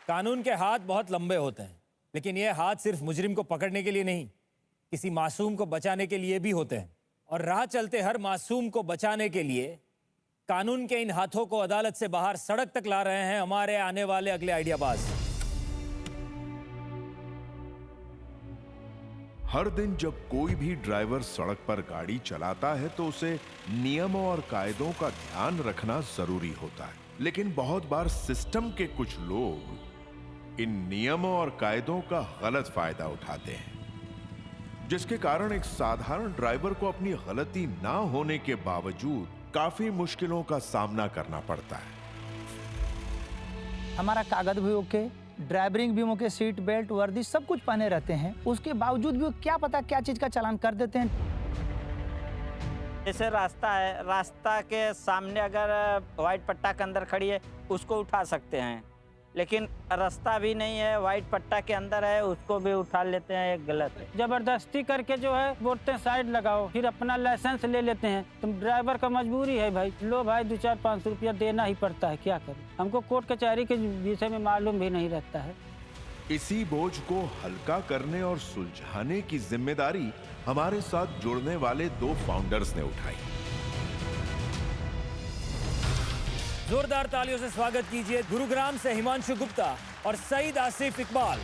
कानून के हाथ बहुत लंबे होते हैं, लेकिन ये हाथ सिर्फ मुजरिम को पकड़ने के लिए नहीं, किसी मासूम को बचाने के लिए भी होते हैं। और राह चलते हर मासूम को बचाने के लिए कानून के इन हाथों को अदालत से बाहर सड़क तक ला रहे हैं हमारे आने वाले अगले आइडियाबाज। हर दिन जब कोई भी ड्राइवर सड़क पर गाड़ी चलाता है तो उसे नियमों और कायदों का ध्यान रखना जरूरी होता है, लेकिन बहुत बार सिस्टम के कुछ लोग इन नियमों और कायदों का गलत फायदा उठाते हैं, जिसके कारण एक साधारण ड्राइवर को अपनी गलती ना होने के बावजूद काफी मुश्किलों का सामना करना पड़ता है। हमारा कागज भी ओके, ड्राइवरिंग भी ओके, सीट बेल्ट वर्दी सब कुछ पहने रहते हैं, उसके बावजूद भी वो क्या पता क्या चीज का चालान कर देते हैं। जैसे रास्ता है, रास्ता के सामने अगर वाइट पट्टा के अंदर खड़ी है उसको उठा सकते हैं, लेकिन रास्ता भी नहीं है, वाइट पट्टा के अंदर है, उसको भी उठा लेते हैं, एक गलत है। जबरदस्ती करके जो है बोलते हैं साइड लगाओ, फिर अपना लाइसेंस ले लेते हैं। तुम ड्राइवर का मजबूरी है भाई, लो भाई 200-500 रुपया देना ही पड़ता है, क्या करें। हमको कोर्ट कचहरी के विषय में मालूम भी नहीं रहता है। इसी बोझ को हल्का करने और सुलझाने की जिम्मेदारी हमारे साथ जुड़ने वाले दो फाउंडर्स ने उठाई। जोरदार तालियों से स्वागत कीजिए गुरुग्राम से हिमांशु गुप्ता और सईद आसिफ इकबाल।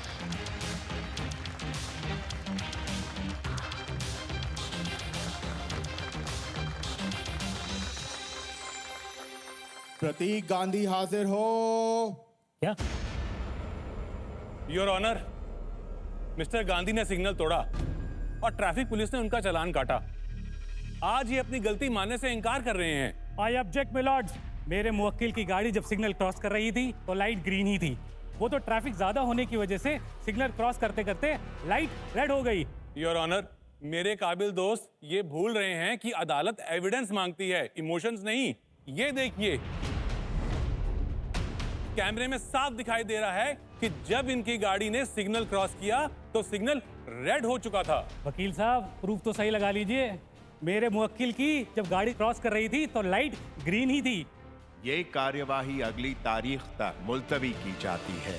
प्रतीक गांधी हाजिर हो। क्या? योर ऑनर, मिस्टर गांधी ने सिग्नल तोड़ा और ट्रैफिक पुलिस ने उनका चालान काटा। आज ये अपनी गलती मानने से इनकार कर रहे हैं। I object my Lord's. मेरे मुवक्किल की गाड़ी जब सिग्नल क्रॉस कर रही थी तो लाइट ग्रीन ही थी। वो तो ट्रैफिक ज्यादा होने की वजह से सिग्नल क्रॉस करते करते लाइट रेड हो गई। योर ऑनर, मेरे काबिल दोस्त ये भूल रहे हैं कि अदालत एविडेंस मांगती है, इमोशंस नहीं। ये देखिए, कैमरे में साफ दिखाई दे रहा है कि जब इनकी गाड़ी ने सिग्नल क्रॉस किया तो सिग्नल रेड हो चुका था। वकील साहब, प्रूफ तो सही लगा लीजिए। मेरे मुवक्किल की जब गाड़ी क्रॉस कर रही थी तो लाइट ग्रीन ही थी। ये कार्यवाही अगली तारीख तक मुलतवी की जाती है।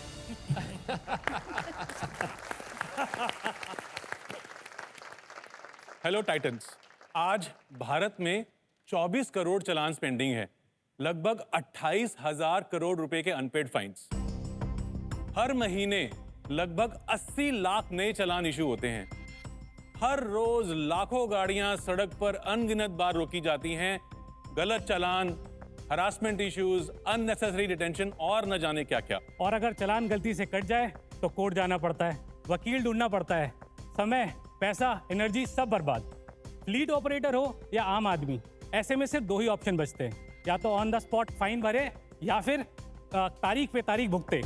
हेलो टाइटन्स, आज भारत में 24 करोड़ चालान पेंडिंग है, लगभग 28,000 करोड़ रुपए के अनपेड फाइन्स। हर महीने लगभग 80 लाख नए चालान इशू होते हैं। हर रोज लाखों गाड़ियां सड़क पर अनगिनत बार रोकी जाती हैं। गलत चालान, हरासमेंट इश्यूज, अननेसेसरी डिटेंशन और न जाने क्या क्या। और अगर चालान गलती से कट जाए तो कोर्ट जाना पड़ता है, वकील ढूंढना पड़ता है, समय, पैसा, एनर्जी सब बर्बाद। फ्लीट ऑपरेटर हो या आम आदमी, ऐसे में सिर्फ दो ही ऑप्शन बचते हैं, या तो ऑन द स्पॉट फाइन भरे या फिर तारीख पे तारीख भुगते।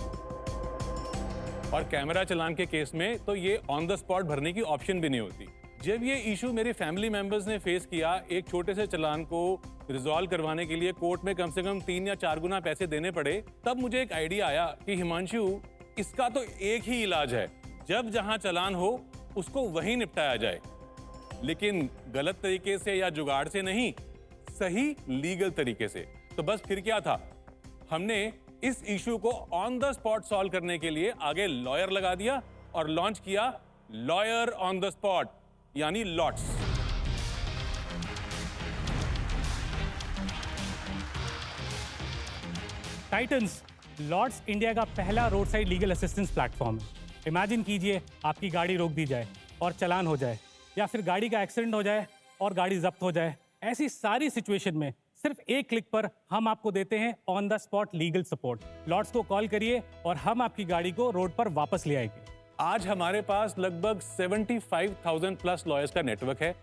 और कैमरा चालान के केस में तो ये ऑन द स्पॉट भरने की ऑप्शन भी नहीं होती। जब ये इशू मेरे फैमिली मेंबर्स ने फेस किया, एक छोटे से चालान को रिजॉल्व करवाने के लिए कोर्ट में कम से कम 3 या 4 गुना पैसे देने पड़े, तब मुझे एक आइडिया आया कि हिमांशु, इसका तो एक ही इलाज है, जब जहां चालान हो उसको वहीं निपटाया जाए, लेकिन गलत तरीके से या जुगाड़ से नहीं, सही लीगल तरीके से। तो बस फिर क्या था, हमने इस इशू को ऑन द स्पॉट सॉल्व करने के लिए आगे लॉयर लगा दिया और लॉन्च किया लॉयर ऑन द स्पॉट, यानी लॉट्स। टाइटन्स लॉर्ड्स इंडिया का पहला road side legal assistance platform है। इमेजिन कीजिए आपकी गाड़ी रोक दी जाए और चालान हो जाए, या फिर गाड़ी का एक्सीडेंट हो जाए और गाड़ी जब्त हो जाए। ऐसी सारी सिचुएशन में सिर्फ एक क्लिक पर हम आपको देते हैं on the spot legal support. Lords को कॉल करिए और हम आपकी गाड़ी को रोड पर वापस ले आएंगे। आज हमारे पास लगभग 75,000 प्लस लॉयर्स का नेटवर्क है,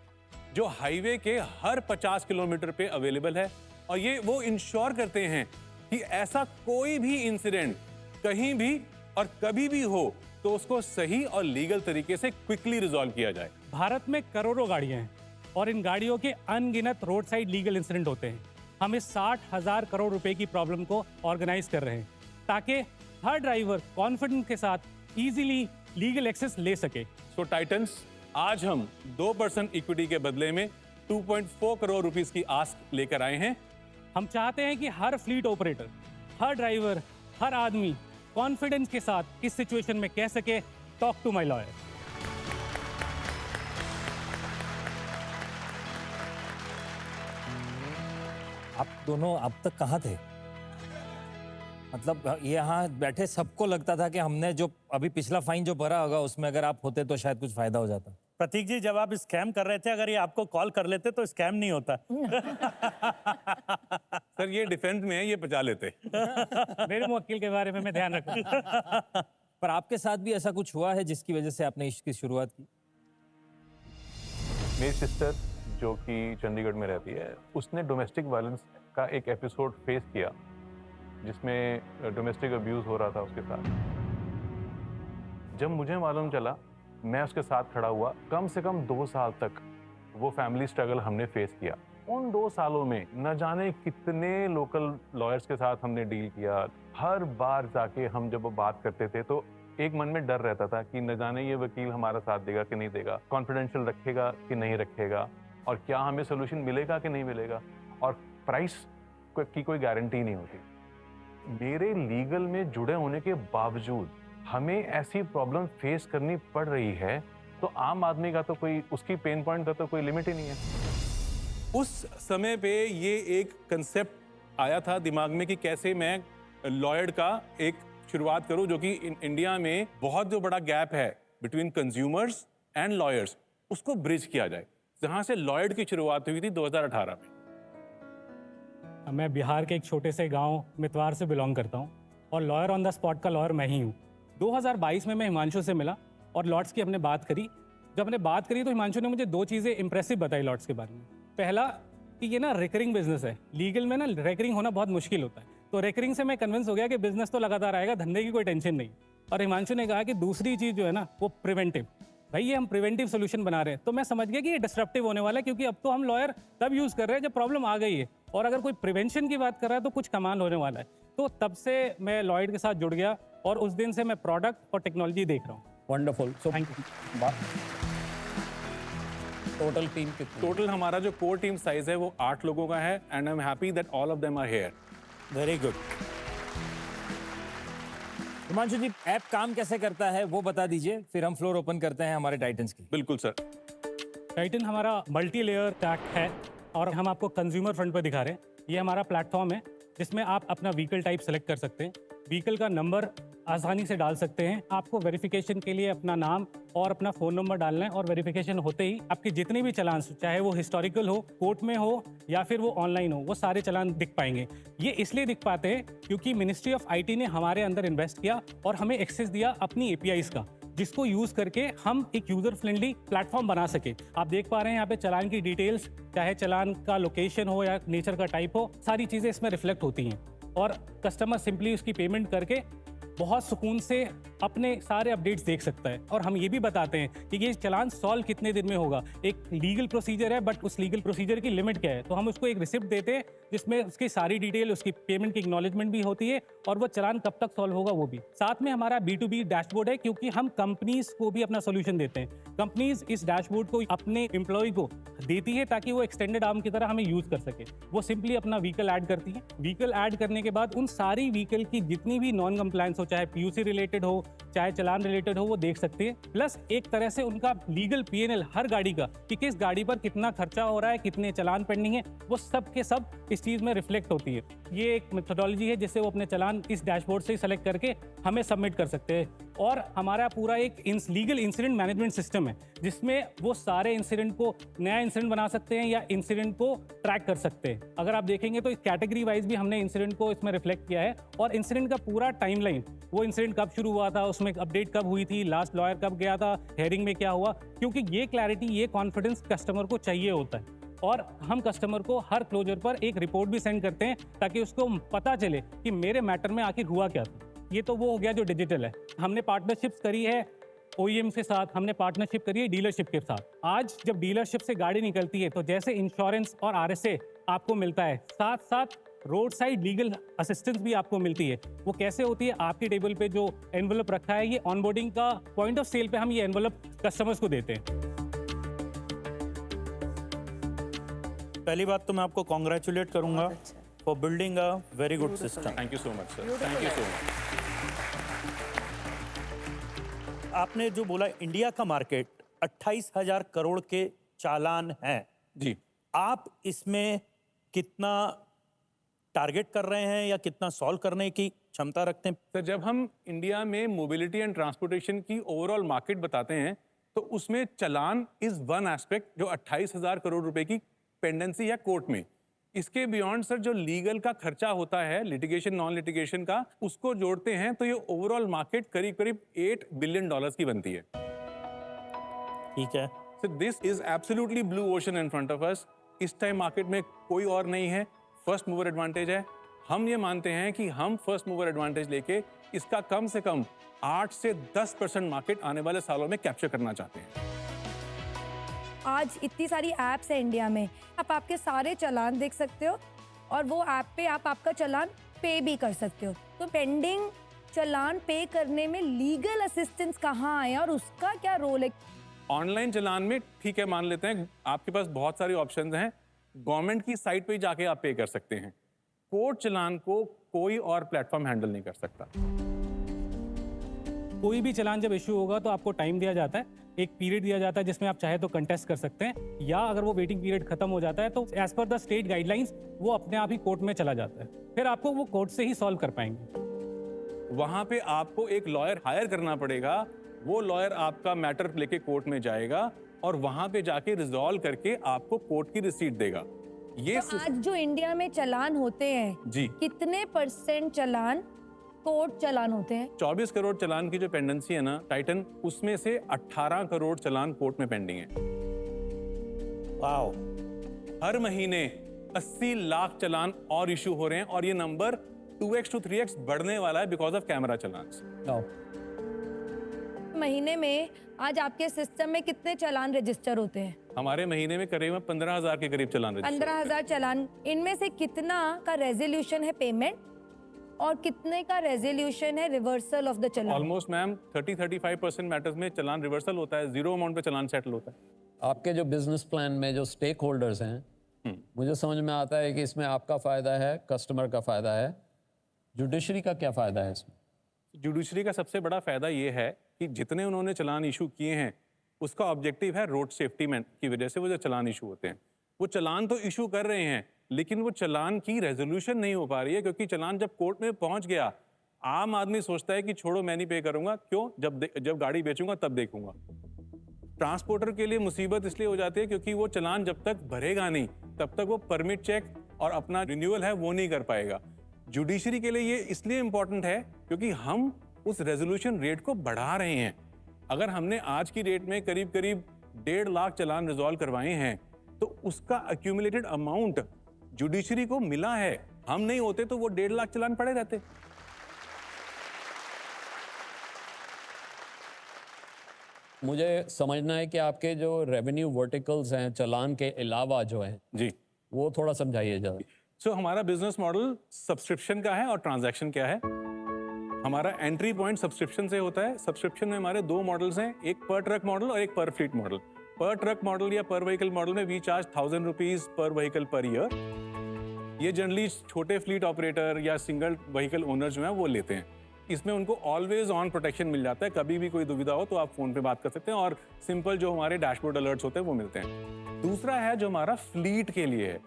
जो हाईवे के हर 50 किलोमीटर पे अवेलेबल है, और ये वो इंश्योर करते हैं कि ऐसा कोई भी इंसिडेंट कहीं भी और कभी भी हो तो उसको सही और लीगल तरीके से क्विकली रिजॉल्व किया जाए। भारत में करोड़ों गाड़ियां हैं और इन गाड़ियों के अनगिनत रोड साइड लीगल इंसिडेंट होते हैं। हम इस 60,000 करोड़ रुपए की प्रॉब्लम को ऑर्गेनाइज कर रहे हैं ताकि हर ड्राइवर कॉन्फिडेंस के साथ इजीली लीगल एक्सेस ले सके। सो टाइटन्स, आज हम 2% इक्विटी के बदले में 2.4 करोड़ रुपीस की आस्क लेकर आए हैं। हम चाहते हैं कि हर फ्लीट ऑपरेटर, हर ड्राइवर, हर आदमी कॉन्फिडेंस के साथ इस सिचुएशन में कह सके, टॉक टू माई लॉयर। आप दोनों अब तक कहाँ थे? मतलब यहाँ बैठे सबको लगता था कि हमने जो अभी पिछला फाइन जो भरा होगा उसमें अगर आप होते तो शायद कुछ फायदा हो जाता। प्रतीक जी, जब आप स्कैम कर रहे थे, अगर ये आपको कॉल कर लेते तो स्कैम नहीं होता। सर ये डिफेंस में है, ये बचा लेते। मेरे मुवक्किल के बारे में मैं ध्यान रखूंगा। पर आपके साथ भी ऐसा कुछ हुआ है जिसकी वजह से आपने इश्क की शुरुआत की? मेरी सिस्टर जो कि चंडीगढ़ में रहती है, उसने डोमेस्टिक वायलेंस का एक एपिसोड फेस किया जिसमें डोमेस्टिक अब्यूज़ हो रहा था उसके साथ। जब मुझे मालूम चला, मैं उसके साथ खड़ा हुआ। कम से कम 2 साल तक वो फैमिली स्ट्रगल हमने फेस किया। उन 2 सालों में न जाने कितने लोकल लॉयर्स के साथ हमने डील किया। हर बार जाके हम जब वो बात करते थे तो एक मन में डर रहता था कि न जाने ये वकील हमारा साथ देगा कि नहीं देगा, कॉन्फिडेंशियल रखेगा कि नहीं रखेगा, और क्या हमें सोल्यूशन मिलेगा कि नहीं मिलेगा, और प्राइस की कोई गारंटी नहीं होती। मेरे लीगल में जुड़े होने के बावजूद हमें ऐसी प्रॉब्लम फेस करनी पड़ रही है, तो आम आदमी का तो कोई, उसकी पेन पॉइंट का तो कोई लिमिट ही नहीं है। उस समय पे ये एक कंसेप्ट आया था दिमाग में कि कैसे मैं लॉयर का एक शुरुआत करूं, जो कि इंडिया में बहुत जो बड़ा गैप है बिटवीन कंज्यूमर्स एंड लॉयर्स, उसको ब्रिज किया जाए। जहां से लॉयर की शुरुआत हुई थी 2018 में। मैं बिहार के एक छोटे से गांव मितवार से बिलोंग करता हूं और लॉयर ऑन द स्पॉट का लॉयर मैं ही हूं। 2022 में मैं हिमांशु से मिला और लॉर्ड्स की हमने बात करी। जब हमने बात करी तो हिमांशु ने मुझे 2 चीज़ें इंप्रेसिव बताई लॉर्ड्स के बारे में। पहला कि ये ना रिकरिंग बिजनेस है, लीगल में ना रिकरिंग होना बहुत मुश्किल होता है, तो रिकरिंग से मैं कन्विंस हो गया कि बिजनेस तो लगातार आएगा, धंधे की कोई टेंशन नहीं। और हिमांशु ने कहा कि दूसरी चीज़ जो है ना वो प्रिवेंटिव। भाई ये हम प्रिवेंटिव सोल्यूशन बना रहे हैं, तो मैं समझ गया कि ये डिस्ट्रप्टिव होने वाला है, क्योंकि अब तो हम लॉयर तब यूज़ कर रहे हैं जब प्रॉब्लम आ गई है, और अगर कोई प्रिवेंशन की बात कर रहा है तो कुछ कमाल होने वाला है। तो तब से मैं लॉयड के साथ जुड़ गया और उस दिन से मैं प्रोडक्ट और टेक्नोलॉजी देख रहा हूँ। Wonderful. So thank you. Total team कितनी? टोटल हमारा जो कोर टीम साइज है वो 8 लोगों का है, and I am happy that all of them are here. Very good. Himanshu ji, app काम कैसे करता है वो बता दीजिए, फिर हम फ्लोर ओपन करते हैं हमारे टाइटन्स की। बिल्कुल सर। टाइटन हमारा मल्टी लेयर टैग है और हम आपको कंज्यूमर फ्रंट पर दिखा रहे हैं। ये हमारा प्लेटफॉर्म है जिसमें आप अपना व्हीकल टाइप सेलेक्ट कर सकते हैं, व्हीकल का नंबर आसानी से डाल सकते हैं। आपको वेरिफिकेशन के लिए अपना नाम और अपना फ़ोन नंबर डालना है और वेरिफिकेशन होते ही आपके जितने भी चालान, चाहे वो हिस्टोरिकल हो, कोर्ट में हो या फिर वो ऑनलाइन हो, वो सारे चालान दिख पाएंगे। ये इसलिए दिख पाते हैं क्योंकि मिनिस्ट्री ऑफ आईटी ने हमारे अंदर इन्वेस्ट किया और हमें एक्सेस दिया अपनी एपीआईज़ का, जिसको यूज़ करके हम एक यूज़र फ्रेंडली प्लेटफॉर्म बना सके। आप देख पा रहे हैं यहाँ पे चालान की डिटेल्स, चाहे चालान का लोकेशन हो या नेचर का टाइप हो, सारी चीज़ें इसमें रिफ्लेक्ट होती हैं और कस्टमर सिंपली उसकी पेमेंट करके बहुत सुकून से अपने सारे अपडेट्स देख सकता है। और हम ये भी बताते हैं कि ये चालान सॉल्व कितने दिन में होगा। एक लीगल प्रोसीजर है, बट उस लीगल प्रोसीजर की लिमिट क्या है, तो हम उसको एक रिसिप्ट देते हैं जिसमें उसकी सारी डिटेल, उसकी पेमेंट की एक्नॉलेजमेंट भी होती है और वो चालान कब तक सॉल्व होगा वो भी। साथ में हमारा B2B डैशबोर्ड है, क्योंकि हम कंपनीज को भी अपना सोल्यूशन देते हैं। कंपनीज इस डैशबोर्ड को अपने एम्प्लॉय को देती है ताकि वो एक्सटेंडेड आर्म की तरह हमें यूज कर सके। वो सिंपली अपना व्हीकल ऐड करती है। व्हीकल ऐड करने के बाद उन सारी व्हीकल की जितनी भी नॉन कंप्लायंस हो, चाहे PUC रिलेटेड हो, चाहे चालान रिलेटेड हो, वो देख सकते हैं। प्लस एक तरह से उनका लीगल PNL हर गाड़ी का, कि किस गाड़ी पर कितना खर्चा हो रहा है, कितने चालान पेंडिंग है, वो सब के सब इस चीज़ में रिफ्लेक्ट होती है। ये एक मेथोडोलॉजी है जिससे वो अपने चालान इस डैशबोर्ड से सेलेक्ट करके हमें सबमिट कर सकते हैं। और हमारा पूरा एक लीगल इंसिडेंट मैनेजमेंट सिस्टम है जिसमें वो सारे इंसिडेंट को नया इंसिडेंट बना सकते हैं या इंसिडेंट को ट्रैक कर सकते हैं। अगर आप देखेंगे तो कैटेगरी वाइज भी हमने इंसिडेंट को इसमें रिफ्लेक्ट किया है और इंसिडेंट का पूरा टाइमलाइन, वो इंसिडेंट कब शुरू हुआ था, उसमें अपडेट कब हुई थी, लास्ट लॉयर कब गया था, हेयरिंग में क्या हुआ, क्योंकि ये क्लैरिटी, ये कॉन्फिडेंस कस्टमर को चाहिए होता है। और हम कस्टमर को हर क्लोजर पर एक रिपोर्ट भी सेंड करते हैं ताकि उसको पता चले कि मेरे मैटर में आखिर हुआ क्या था। ये तो वो हो गया जो डिजिटल है। हमने पार्टनरशिप्स करी है OEM के साथ, हमने पार्टनरशिप करी है डीलरशिप के साथ। आज जब डीलरशिप से गाड़ी निकलती है तो जैसे इंश्योरेंस और RSA आपको मिलता है, साथ साथ रोड साइड लीगल असिस्टेंस भी आपको मिलती है। वो कैसे होती है, आपकी टेबल पे जो एनवलप रखा है, ये ऑनबोर्डिंग का पॉइंट ऑफ सेल पे हम ये एनवलप कस्टमर्स को देते हैं। पहली बात तो मैं आपको कॉन्ग्रेचुलेट करूंगा for building a very good system. Thank you so much sir, thank you so much. आपने जो बोला इंडिया का मार्केट 28,000 करोड़ के चालान हैं, जी आप इसमें कितना टारगेट कर रहे हैं या कितना सॉल्व करने की क्षमता रखते हैं? सर, जब हम इंडिया में मोबिलिटी एंड ट्रांसपोर्टेशन की ओवरऑल मार्केट बताते हैं तो उसमें चालान इज वन एस्पेक्ट जो 28,000 करोड़ रुपए की पेंडेंसी है कोर्ट में। इसके बियॉन्ड सर जो लीगल का खर्चा होता है, लिटिगेशन नॉन लिटिगेशन का, उसको जोड़ते हैं तो ये ओवरऑल मार्केट करीब करीब $8 बिलियन की बनती है। ठीक है। So this is absolutely blue ocean in front of us. इस टाइम मार्केट में कोई और नहीं है, फर्स्ट मूवर एडवांटेज है। हम ये मानते हैं कि हम फर्स्ट मूवर एडवांटेज लेके इसका कम से कम 8 से 10% मार्केट आने वाले सालों में कैप्चर करना चाहते हैं। आज इतनी सारी ऐप्स है इंडिया में, आप आपके सारे चालान देख सकते हो और वो ऐप पे आप आपका चालान पे भी कर सकते हो। तो पेंडिंग चालान पे करने में लीगल असिस्टेंस कहाँ आए और उसका क्या रोल है? ऑनलाइन चालान में ठीक है, मान लेते हैं आपके पास बहुत सारे ऑप्शंस हैं, गवर्नमेंट की साइट पे जाके आप पे कर सकते हैं। कोर्ट चालान को कोई और प्लेटफॉर्म हैंडल नहीं कर सकता। कोई भी चालान जब इशू होगा तो आपको टाइम दिया जाता है, एक पीरियड दिया जाता है जिसमें आप चाहे तो कंटेस्ट कर सकते हैं, या अगर वो वेटिंग पीरियड खत्म हो जाता है तो as per the state guidelines वो अपने आप ही कोर्ट में चला जाता है, फिर आपको वो कोर्ट से ही सॉल्व कर पाएंगे। वहां पे आपको एक लॉयर हायर करना पड़ेगा, वो लॉयर आपका मैटर लेके कोर्ट में जाएगा और वहां पे जाके रिजॉल्व करके आपको कोर्ट की रिसीट देगा। ये तो आज जो इंडिया में चालान होते हैं जी कितने % चालान कोर्ट चालान होते हैं? 24 करोड़ चालान की जो पेंडेंसी है ना टाइटन, उसमें से 18 करोड़ चालान कोर्ट में पेंडिंग है। वाओ। हर महीने 80 लाख चालान और इशू हो रहे हैं और ये नंबर 2x to 3x बढ़ने वाला है बिकॉज ऑफ कैमरा चालान्स। महीने में आज आपके सिस्टम में कितने चालान रजिस्टर होते हैं? हमारे महीने में करीब 15,000 के करीब चालान रजिस्टर। 15,000 चालान, इनमें से कितना का रेजोल्यूशन है पेमेंट और कितने का रेजोल्यूशन है reversal of the challan? Almost ma'am 30-35% matters में चालान रिवर्सल होता है, जीरो अमाउंट पे चालान सेटल होता है। आपके जो बिजनेस प्लान में जो स्टेक होल्डर्स हैं, मुझे समझ में आता है कि इसमें आपका फायदा है, कस्टमर का फायदा है, जुडिशरी का क्या फायदा है इसमें? जुडिशरी का सबसे बड़ा फायदा ये है कि जितने उन्होंने चालान इशू किए हैं उसका ऑब्जेक्टिव है रोड सेफ्टी में की वजह से वो जो चालान इशू होते हैं, वो चालान तो इशू कर रहे हैं लेकिन वो चालान की रेजोल्यूशन नहीं हो पा रही है, क्योंकि चालान जब कोर्ट में पहुंच गया आम आदमी सोचता है कि छोड़ो मैं नहीं पे करूंगा, क्यों, जब गाड़ी बेचूंगा तब देखूंगा। ट्रांसपोर्टर के लिए मुसीबत इसलिए हो जाती है क्योंकि वो चालान जब तक भरेगा नहीं तब तक वो परमिट चेक और अपना रिन्यूअल है वो नहीं कर पाएगा। जुडिशरी के लिए ये इसलिए इंपॉर्टेंट है क्योंकि हम उस रेजोल्यूशन रेट को बढ़ा रहे हैं। अगर हमने आज की रेट में करीब करीब 1.5 लाख चालान रिजॉल्व करवाए हैं तो उसका एक्यूमुलेटेड अमाउंट जुडिशरी को मिला है। हम नहीं होते तो वो 1.5 लाख चालान पड़े रहते। मुझे समझना है कि आपके जो रेवेन्यू वर्टिकल्स हैं चालान के अलावा जो हैं जी, वो थोड़ा समझाइए जरा। सो हमारा बिजनेस मॉडल सब्सक्रिप्शन का है और ट्रांजैक्शन क्या है। हमारा एंट्री पॉइंट सब्सक्रिप्शन से होता है। सब्सक्रिप्शन में हमारे 2 मॉडल्स हैं, एक पर ट्रक मॉडल और एक per fleet model. Per truck model या पर व्हीकल मॉडल में we charge 1,000 rupees per vehicle per year. ये जनरली छोटे फ्लीट ऑपरेटर या सिंगल व्हीकल ओनर जो हैं वो लेते हैं। इसमें उनको ऑलवेज ऑन प्रोटेक्शन मिल जाता है, कभी भी कोई दुविधा हो तो आप फोन पे बात कर सकते हैं और सिंपल जो हमारे डैशबोर्ड अलर्ट्स होते हैं वो मिलते हैं। दूसरा है जो हमारा फ्लीट के लिए है।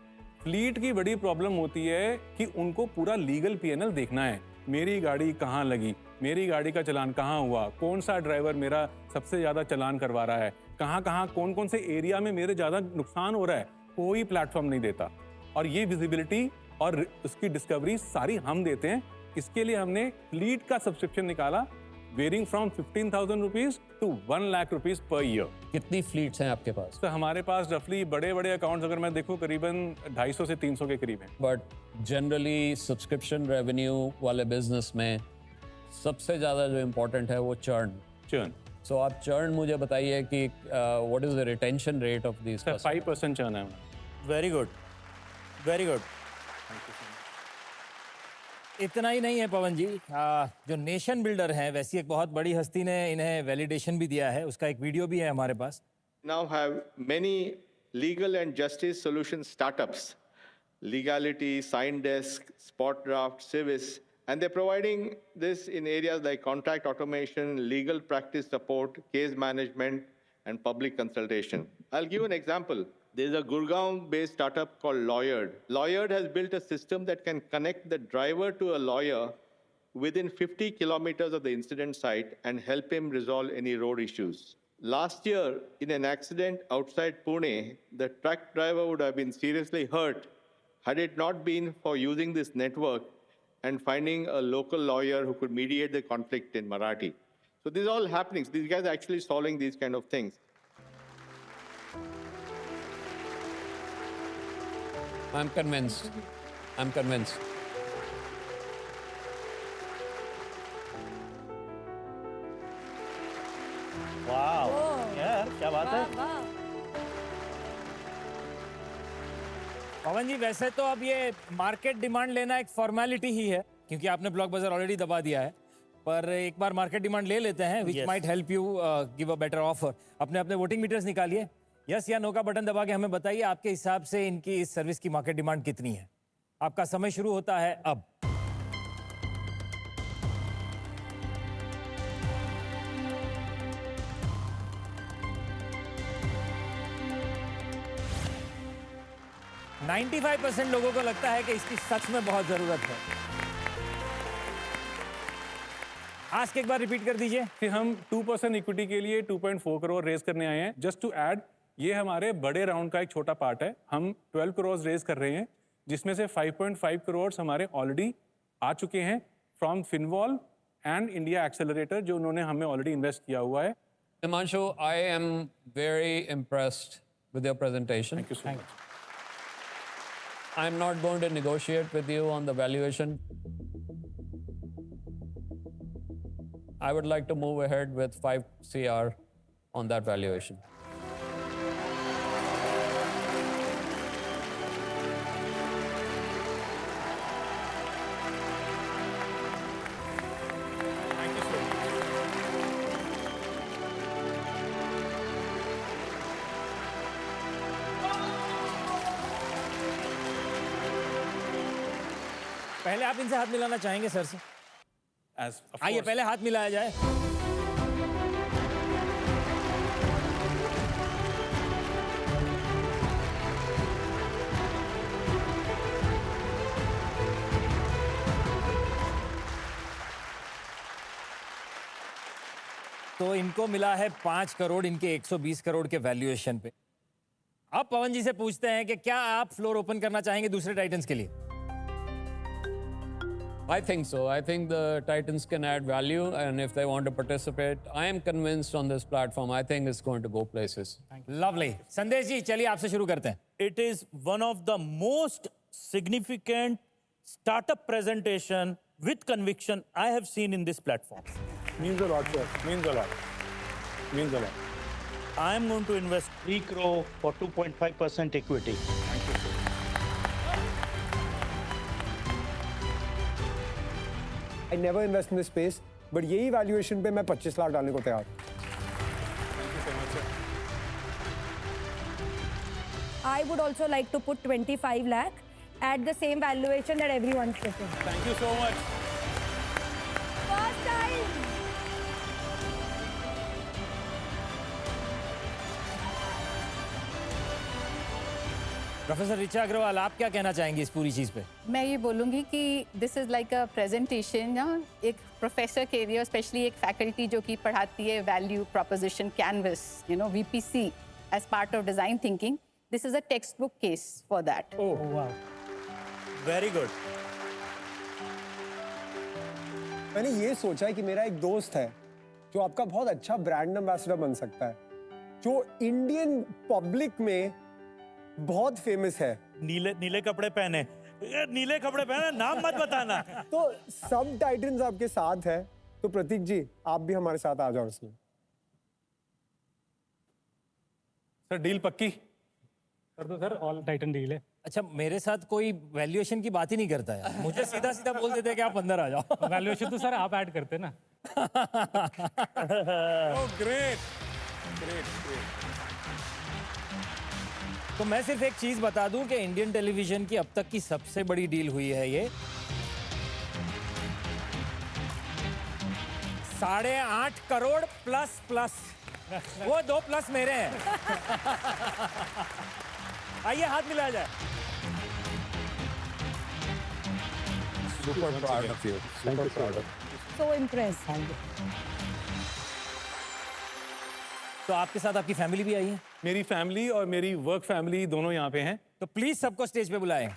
फ्लीट की बड़ी प्रॉब्लम होती है कि उनको पूरा लीगल पीएनएल देखना है, मेरी गाड़ी कहाँ लगी, मेरी गाड़ी का चालान कहाँ हुआ, कौन सा ड्राइवर मेरा सबसे ज़्यादा चालान करवा रहा है, कहाँ कौन कौन से एरिया में मेरे ज़्यादा नुकसान हो रहा है, कोई प्लेटफॉर्म नहीं देता। और ये विजिबिलिटी और उसकी डिस्कवरी सारी हम देते हैं। इसके लिए हमने फ्लीट का सब्सक्रिप्शन निकाला, varying from 15,000 rupees to 1 lakh rupees per year. कितनी फ्लीट्स हैं आपके पास? तो हमारे पास रफली बड़े बड़े अकाउंट्स अगर मैं देखूं करीबन 250 से 300 के करीब हैं। बट जनरली सब्सक्रिप्शन रेवेन्यू वाले बिजनेस में सबसे ज़्यादा जो इम्पोर्टेंट है वो चर्न। सो आप चर्न मुझे बताइए कि what is the retention rate of this? 5% churn है। Very good, very good. इतना ही नहीं है पवन जी, जो नेशन बिल्डर हैं वैसी एक बहुत बड़ी हस्ती ने इन्हें वैलिडेशन भी दिया है, उसका एक वीडियो भी है हमारे पास। Now have many legal and justice solution startups, Legality, Sign Desk, Spot Draft, Civis, And they're providing this in areas like contract automation, legal practice support, case management, and public consultation. I'll give an example. There's a Gurgaon-based startup called Lawyered. Lawyered has built a system that can connect the driver to a lawyer within 50 kilometers of the incident site and help him resolve any road issues. Last year, in an accident outside Pune, the truck driver would have been seriously hurt had it not been for using this network and finding a local lawyer who could mediate the conflict in Marathi. So this is all happening. These guys are actually solving these kind of things. I'm convinced. I'm convinced. वाह यार क्या बात है। पवन जी, वैसे तो अब ये market demand लेना एक फॉर्मेलिटी ही है, क्योंकि आपने ब्लॉक बाजार ऑलरेडी दबा दिया है, पर एक बार मार्केट डिमांड ले लेते हैं, which might help you give a better offer. अपने अपने वोटिंग मीटर्स निकालिए, यस या नो का बटन दबा के हमें बताइए आपके हिसाब से इनकी इस सर्विस की मार्केट डिमांड कितनी है। आपका समय शुरू होता है अब। नाइन्टी 95% लोगों को लगता है कि इसकी सच में बहुत जरूरत है। आस्क एक बार रिपीट कर दीजिए। कि हम 2% इक्विटी के लिए 2.4 करोड़ रेज करने आए हैं। जस्ट टू ऐड, ये हमारे बड़े राउंड का एक छोटा पार्ट है। हम 12 करोड़ रेज कर रहे हैं, जिसमें से 5.5 करोड़ हमारे ऑलरेडी आ चुके हैं फ्रॉम फिनवॉल एंड इंडिया एक्सेलरेटर, जो उन्होंने हमें ऑलरेडी इन्वेस्ट किया हुआ है। Himanshu, I am very impressed with your presentation. Thank you so much. I'm not going to negotiate with you on the valuation. I would like to move ahead with 5 CR on that valuation. Thank you so much. पहले आप इनसे हाथ मिलाना चाहेंगे sir से? As of आइए course. पहले हाथ मिलाया जाए। तो इनको मिला है 5 करोड़ इनके 120 करोड़ के वैल्यूएशन पे। अब पवन जी से पूछते हैं कि क्या आप फ्लोर ओपन करना चाहेंगे दूसरे टाइटन्स के लिए? I think so. I think the Titans can add value, and if they want to participate, I am convinced on this platform. I think it's going to go places. Lovely. संदेश जी, चलिए आपसे शुरू करते हैं। It is one of the most significant startup presentation with conviction I have seen in this platform. Means a lot, sir. Means a lot. Means a lot. I am going to invest 3 crore for 2.5% equity. I never invest in this space, but यही valuation पे मैं 25 लाख डालने को तैयार। I would also like to put 25 lakh at the same valuation that everyone's putting. Thank you so much. First time. Professor Richa Agarwal, आप क्या कहना चाहेंगे इस पूरी चीज पे? मैं ये बोलूँगी कि this is like a presentation ना, एक प्रोफेसर के लिए, स्पेशली एक फैकल्टी जो कि पढ़ाती है value proposition canvas, you know, VPC as part of design thinking, this is a text book case for that. Oh wow, very good. मैंने ये सोचा है कि मेरा एक दोस्त है जो आपका बहुत अच्छा ब्रांड एम्बेसडर बन सकता है, जो इंडियन पब्लिक में बहुत फेमस है। नीले कपड़े पहने, नीले कपड़े पहने, नाम मत बताना। तो सब टाइटन्स आपके साथ है, तो प्रतीक जी आप भी हमारे साथ आ जाओ इसमें। सर डील पक्की? कर दो सर, ऑल टाइटन डील है। अच्छा, मेरे साथ कोई वैल्यूएशन की बात ही नहीं करता है, मुझे सीधा सीधा बोल देते हैं कि आप अंदर आ जाओ। वैल्यूएशन तो सर आप ऐड करते ना। Oh, great. Great, great. तो मैं सिर्फ एक चीज बता दूं कि इंडियन टेलीविजन की अब तक की सबसे बड़ी डील हुई है ये। 8.5 करोड़ प्लस प्लस, वो 2 प्लस मेरे हैं। आइए हाथ मिलाया जाए। Super proud of you. Super proud of you. So impressed. तो आपके साथ आपकी फैमिली भी आई है? मेरी फैमिली और मेरी वर्क फैमिली दोनों यहाँ पे हैं। तो प्लीज सबको स्टेज पे बुलाएं।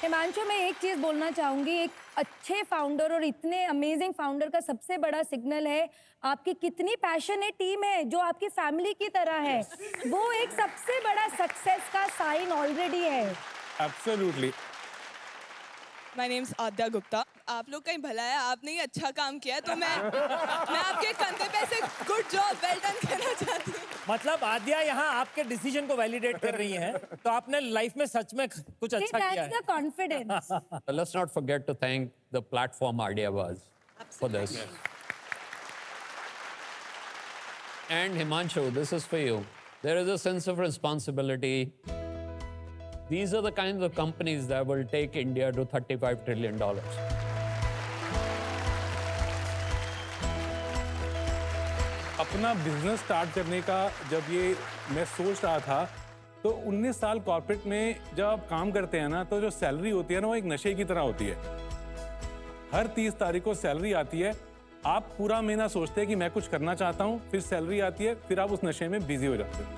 हिमांशु, मैं एक चीज बोलना चाहूंगी, एक अच्छे फाउंडर और इतने अमेजिंग फाउंडर का सबसे बड़ा सिग्नल है आपकी कितनी पैशनेट टीम है जो आपकी फैमिली की तरह है। वो एक सबसे बड़ा सक्सेस का साइन ऑलरेडी है। एब्सोल्युटली। माय नेम इज आद्या गुप्ता। आप लोग कहीं भला है, आपने ये अच्छा काम किया है, तो मैं आपके कंधे पे से गुड जॉब, वेल डन कहना चाहती हूँ। मतलब आद्या यहाँ आपके डिसीजन को वैलिडेट कर रही हैं, तो आपने लाइफ में सच में कुछ अच्छा किया है। Confidence. Let's not forget to thank the platform Ideabuzz for this. And Himanshu, this is for you. There is a sense of responsibility. These are the kinds of companies that will take India to $35 trillion. अपना business start करने का जब ये मैं सोच रहा था, तो 19 साल कॉर्पोरेट में जब आप काम करते हैं ना, तो जो सैलरी होती है ना, वो एक नशे की तरह होती है। हर 30 तारीख को सैलरी आती है, आप पूरा महीना सोचते हैं कि मैं कुछ करना चाहता हूँ, फिर सैलरी आती है, फिर आप उस नशे में बिजी हो जाते हो।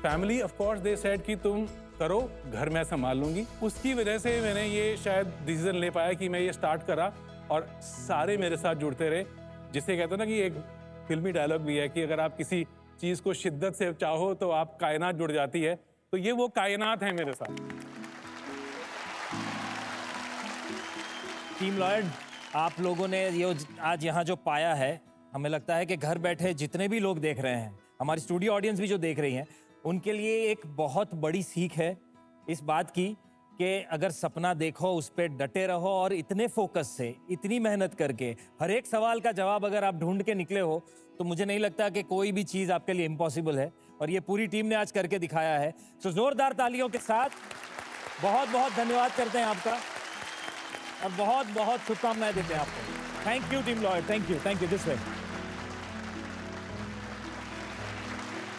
Family of course they said कि तुम करो, घर मैं संभाल लूंगी। उसकी वजह से मैंने ये शायद डिसीजन ले पाया कि मैं ये स्टार्ट करा और सारे मेरे साथ जुड़ते रहे। जिसे कहते हैं ना कि एक फिल्मी डायलॉग भी है कि अगर आप किसी चीज को शिद्दत से चाहो तो आप कायनात जुड़ जाती है, तो ये वो कायनात है मेरे साथ। टीम लॉयड, आप लोगों ने ये आज यहाँ जो पाया है, हमें लगता है कि घर बैठे जितने भी लोग देख रहे हैं, हमारी स्टूडियो ऑडियंस भी जो देख रही हैं, उनके लिए एक बहुत बड़ी सीख है इस बात की कि अगर सपना देखो, उस पर डटे रहो और इतने फोकस से, इतनी मेहनत करके हर एक सवाल का जवाब अगर आप ढूंढ के निकले हो, तो मुझे नहीं लगता कि कोई भी चीज़ आपके लिए इम्पॉसिबल है। और ये पूरी टीम ने आज करके दिखाया है। तो जोरदार तालियों के साथ बहुत बहुत धन्यवाद करते हैं आपका और बहुत बहुत शुभकामनाएं देते हैं आपको। Thank you team Lloyd, thank you this way.